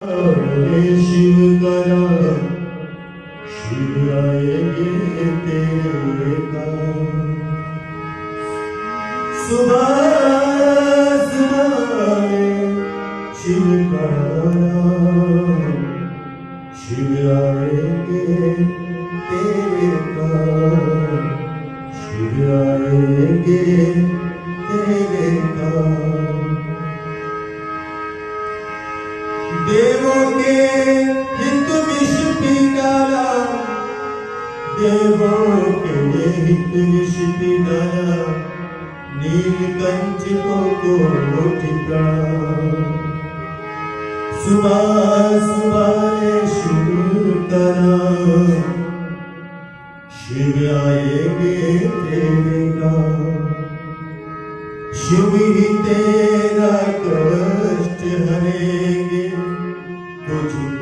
शिव करा शिव आएंगे तेरे काम। सुबह सुबह में शिव करा शिव आएंगे तेरे काम। शिव आएंगे तेरे काम। देवों के हित विष पी डाला, देवों के हित विष पी डाला, नीलकंठ को कोटि प्रणाम। सुबह सुबह शिव करा शिव आएंगे तेरे नाम। शिव ही तेरा कष्ट हरेंगे तुझ